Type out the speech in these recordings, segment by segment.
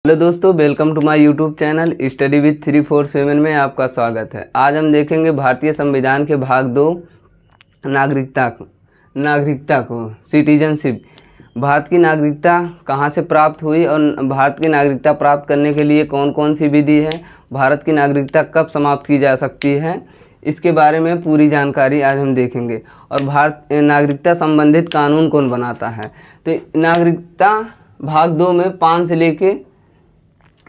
Hello दोस्तों, welcome to my YouTube channel study with 347 में आपका स्वागत है। आज हम देखेंगे भारतीय संविधान के भाग 2 नागरिकता को सिटीजनशिप। भारत की नागरिकता कहां से प्राप्त हुई और भारत की नागरिकता प्राप्त करने के लिए कौन कौन सी विधि है, भारत की नागरिकता कब समाप्त की जा सकती है, इसके बारे में पूरी जानकारी आज हम देखेंगे। और भारत नागरिकता संबंधित कानून कौन बनाता है। तो नागरिकता भाग 2 में 5 से लेके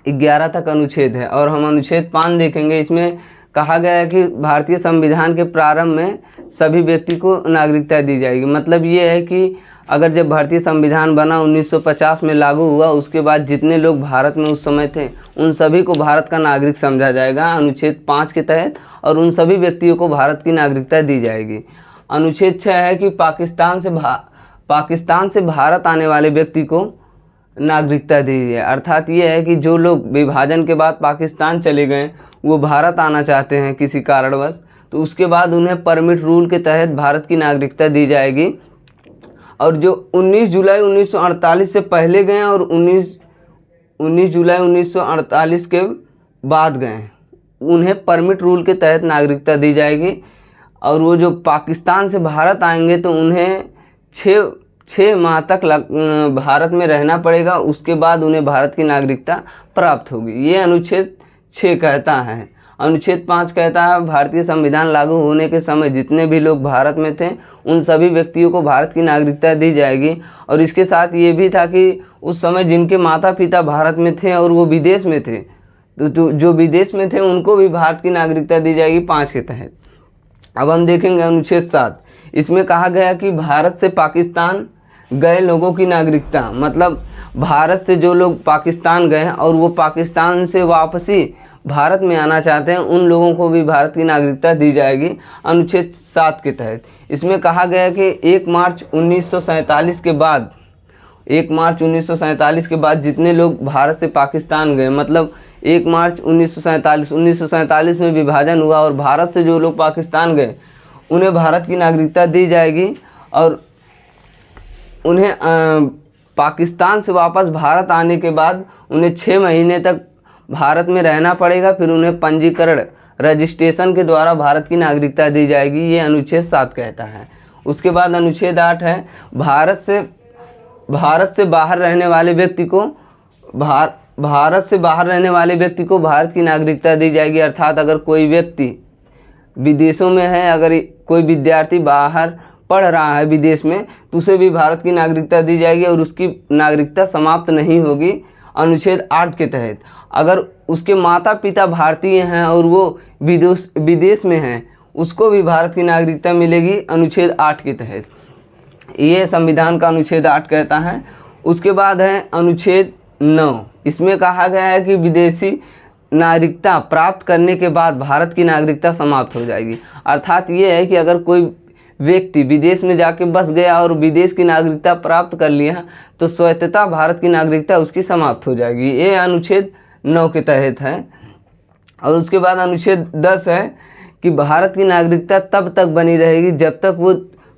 11 तक अनुच्छेद है और हम अनुच्छेद 5 देखेंगे। इसमें कहा गया है कि भारतीय संविधान के प्रारंभ में सभी व्यक्ति को नागरिकता दी जाएगी। मतलब ये है कि अगर जब भारतीय संविधान बना 1950 में लागू हुआ, उसके बाद जितने लोग भारत में उस समय थे उन सभी को भारत का नागरिक समझा जाएगा अनुच्छेद 5 के तहत, और उन सभी व्यक्तियों को भारत की नागरिकता दी जाएगी। अनुच्छेद 6 है कि पाकिस्तान से भारत आने वाले व्यक्ति को नागरिकता दी है। अर्थात ये है कि जो लोग विभाजन के बाद पाकिस्तान चले गए, वो भारत आना चाहते हैं किसी कारणवश, तो उसके बाद उन्हें परमिट रूल के तहत भारत की नागरिकता दी जाएगी। और जो 19 जुलाई 1948 से पहले गए और 19 जुलाई 1948 के बाद गए, उन्हें परमिट रूल के तहत नागरिकता दी जाएगी। और वो जो पाकिस्तान से भारत आएंगे तो उन्हें 6 माह तक भारत में रहना पड़ेगा, उसके बाद उन्हें भारत की नागरिकता प्राप्त होगी। ये अनुच्छेद 6 कहता है। अनुच्छेद 5 कहता है भारतीय संविधान लागू होने के समय जितने भी लोग भारत में थे उन सभी व्यक्तियों को भारत की नागरिकता दी जाएगी। और इसके साथ ये भी था कि उस समय जिनके माता पिता भारत में थे और वो विदेश में थे, तो जो विदेश में थे उनको भी भारत की नागरिकता दी जाएगी 5 के तहत। अब हम देखेंगे अनुच्छेद 7। इसमें कहा गया कि भारत से पाकिस्तान गए लोगों की नागरिकता, मतलब भारत से जो लोग पाकिस्तान गए और वो पाकिस्तान से वापसी भारत में आना चाहते हैं, उन लोगों को भी भारत की नागरिकता दी जाएगी अनुच्छेद 7 के तहत। इसमें कहा गया कि 1 मार्च 1947 के बाद जितने लोग भारत से पाकिस्तान गए, मतलब 1 मार्च 1947 में विभाजन हुआ और भारत से जो लोग पाकिस्तान गए उन्हें भारत की नागरिकता दी जाएगी। और उन्हें पाकिस्तान से वापस भारत आने के बाद उन्हें 6 महीने तक भारत में रहना पड़ेगा, फिर उन्हें पंजीकरण रजिस्ट्रेशन के द्वारा भारत की नागरिकता दी जाएगी। ये अनुच्छेद 7 कहता है। उसके बाद अनुच्छेद 8 है भारत से बाहर रहने वाले व्यक्ति को भारत की नागरिकता दी जाएगी। अर्थात अगर कोई व्यक्ति विदेशों में है, अगर कोई विद्यार्थी बाहर पढ़ रहा है विदेश में, तो उसे भी भारत की नागरिकता दी जाएगी और उसकी नागरिकता समाप्त नहीं होगी अनुच्छेद 8 के तहत। अगर उसके माता पिता भारतीय हैं और वो विदेश में हैं, उसको भी भारत की नागरिकता मिलेगी अनुच्छेद 8 के तहत। ये संविधान का अनुच्छेद 8 कहता है। उसके बाद है अनुच्छेद 9। इसमें कहा गया है कि विदेशी नागरिकता प्राप्त करने के बाद भारत की नागरिकता समाप्त हो जाएगी। अर्थात ये है कि अगर कोई व्यक्ति विदेश में जाके बस गया और विदेश की नागरिकता प्राप्त कर लिया तो स्वतः भारत की नागरिकता उसकी समाप्त हो जाएगी। ये अनुच्छेद 9 के तहत है। और उसके बाद अनुच्छेद 10 है कि भारत की नागरिकता तब तक बनी रहेगी जब तक वो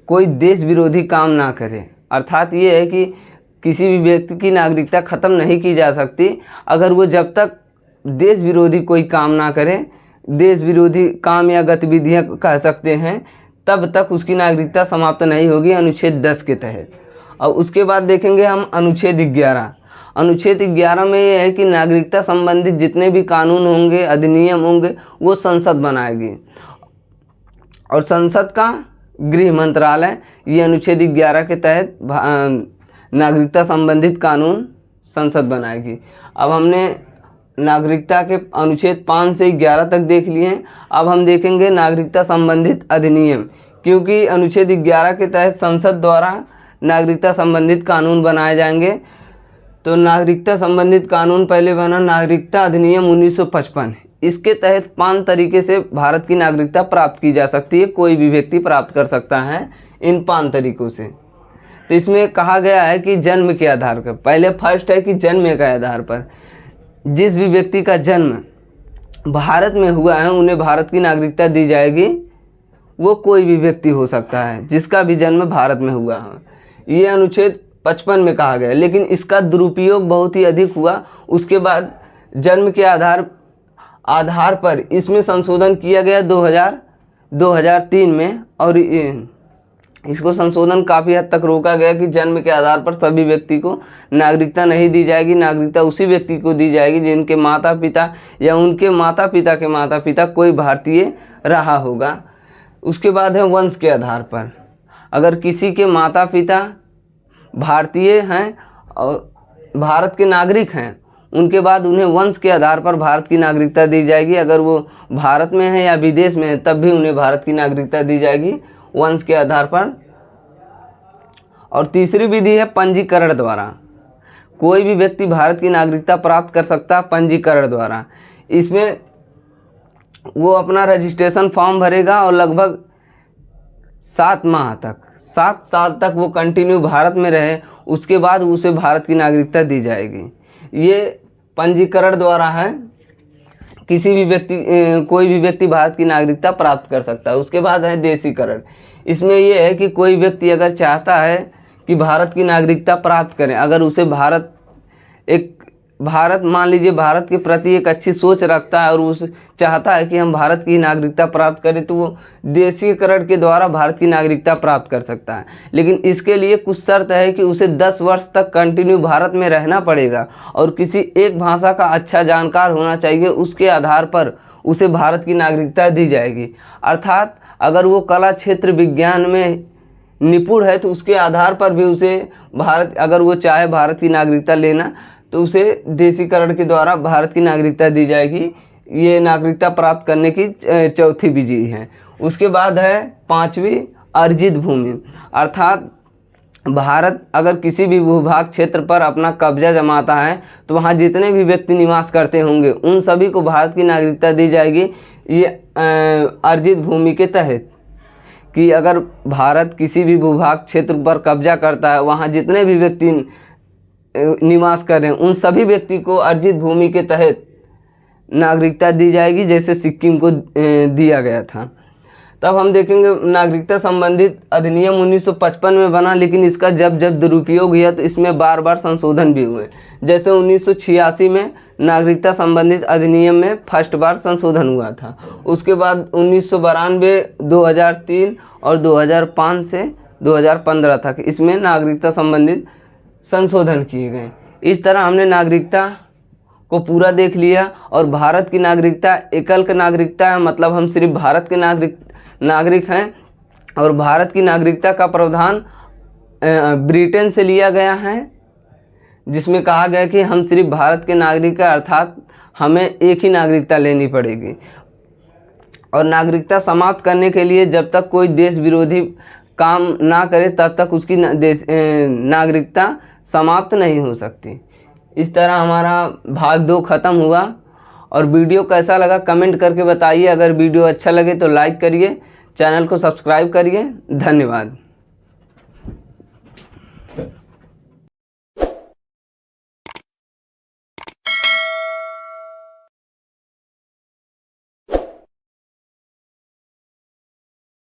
कोई देश विरोधी काम ना करे। अर्थात ये है कि किसी भी व्यक्ति की नागरिकता ख़त्म नहीं की जा सकती अगर वो जब तक देश विरोधी कोई काम ना करे, देश विरोधी काम या गतिविधियाँ कह सकते हैं, तब तक उसकी नागरिकता समाप्त नहीं होगी अनुच्छेद 10 के तहत। और उसके बाद देखेंगे हम अनुच्छेद 11। अनुच्छेद 11 में ये है कि नागरिकता संबंधित जितने भी कानून होंगे, अधिनियम होंगे, वो संसद बनाएगी। और संसद का गृह मंत्रालय ये अनुच्छेद 11 के तहत नागरिकता संबंधित कानून संसद बनाएगी। अब हमने नागरिकता के अनुच्छेद 5 से 11 तक देख लिए हैं। अब हम देखेंगे नागरिकता संबंधित अधिनियम, क्योंकि अनुच्छेद 11 के तहत संसद द्वारा नागरिकता संबंधित कानून बनाए जाएंगे। तो नागरिकता संबंधित कानून पहले बना नागरिकता अधिनियम 1955। इसके तहत 5 तरीके से भारत की नागरिकता प्राप्त की जा सकती है। कोई भी व्यक्ति प्राप्त कर सकता है इन 5 तरीकों से। तो इसमें कहा गया है कि जन्म के आधार पर, पहले फर्स्ट है कि जन्म के आधार पर जिस भी व्यक्ति का जन्म भारत में हुआ है उन्हें भारत की नागरिकता दी जाएगी। वो कोई भी व्यक्ति हो सकता है जिसका भी जन्म भारत में हुआ है। ये अनुच्छेद 1955 में कहा गया, लेकिन इसका दुरुपयोग बहुत ही अधिक हुआ। उसके बाद जन्म के आधार पर इसमें संशोधन किया गया 2003 में, और इसको संशोधन काफ़ी हद तक रोका गया कि जन्म के आधार पर सभी व्यक्ति को नागरिकता नहीं दी जाएगी। नागरिकता उसी व्यक्ति को दी जाएगी जिनके माता पिता या उनके माता पिता के माता पिता कोई भारतीय रहा होगा। उसके बाद है वंश के आधार पर। अगर किसी के माता पिता भारतीय हैं और भारत के नागरिक हैं, उनके बाद उन्हें वंश के आधार पर भारत की नागरिकता दी जाएगी। अगर वो भारत में है या विदेश में है तब भी उन्हें भारत की नागरिकता दी जाएगी वंश के आधार पर। और तीसरी विधि है पंजीकरण द्वारा। कोई भी व्यक्ति भारत की नागरिकता प्राप्त कर सकता है पंजीकरण द्वारा। इसमें वो अपना रजिस्ट्रेशन फॉर्म भरेगा और लगभग 7 साल तक वो कंटिन्यू भारत में रहे, उसके बाद उसे भारत की नागरिकता दी जाएगी। ये पंजीकरण द्वारा है, कोई भी व्यक्ति भारत की नागरिकता प्राप्त कर सकता है। उसके बाद है देशीकरण। इसमें यह है कि कोई व्यक्ति अगर चाहता है कि भारत की नागरिकता प्राप्त करें, अगर उसे भारत मान लीजिए भारत के प्रति एक अच्छी सोच रखता है और उस चाहता है कि हम भारत की नागरिकता प्राप्त करें, तो वो देशीकरण के द्वारा भारत की नागरिकता प्राप्त कर सकता है। लेकिन इसके लिए कुछ शर्त है कि उसे 10 वर्ष तक कंटिन्यू भारत में रहना पड़ेगा और किसी एक भाषा का अच्छा जानकार होना चाहिए। उसके आधार पर उसे भारत की नागरिकता दी जाएगी। अर्थात अगर वो कला क्षेत्र विज्ञान में निपुण है तो उसके आधार पर भी उसे अगर वो चाहे भारत की नागरिकता लेना तो उसे देशीकरण के द्वारा भारत की नागरिकता दी जाएगी। ये नागरिकता प्राप्त करने की चौथी विधि है। उसके बाद है 5वीं अर्जित भूमि। अर्थात भारत अगर किसी भी भूभाग क्षेत्र पर अपना कब्जा जमाता है तो वहाँ जितने भी व्यक्ति निवास करते होंगे उन सभी को भारत की नागरिकता दी जाएगी। ये अर्जित भूमि के तहत कि अगर भारत किसी भी भूभाग क्षेत्र पर कब्जा करता है, वहाँ जितने भी व्यक्ति निवास कर रहे हैं उन सभी व्यक्ति को अर्जित भूमि के तहत नागरिकता दी जाएगी, जैसे सिक्किम को दिया गया था। तब हम देखेंगे नागरिकता संबंधित अधिनियम 1955 में बना, लेकिन इसका जब दुरुपयोग हुआ तो इसमें बार बार संशोधन भी हुए। जैसे 1986 में नागरिकता संबंधित अधिनियम में फर्स्ट बार संशोधन हुआ था। उसके बाद 1992, 2003 और 2005 से 2015 तक इसमें नागरिकता संबंधित संशोधन किए गए। इस तरह हमने नागरिकता को पूरा देख लिया। और भारत की नागरिकता एकल्क नागरिकता है, मतलब हम सिर्फ भारत के नागरिक हैं। और भारत की नागरिकता का प्रावधान ब्रिटेन से लिया गया है, जिसमें कहा गया कि हम सिर्फ भारत के नागरिक हैं, अर्थात हमें एक ही नागरिकता लेनी पड़ेगी। और नागरिकता समाप्त करने के लिए जब तक कोई देश विरोधी काम ना करे तब तक उसकी नागरिकता समाप्त नहीं हो सकती। इस तरह हमारा भाग 2 ख़त्म हुआ। और वीडियो कैसा लगा कमेंट करके बताइए। अगर वीडियो अच्छा लगे तो लाइक करिए, चैनल को सब्सक्राइब करिए। धन्यवाद।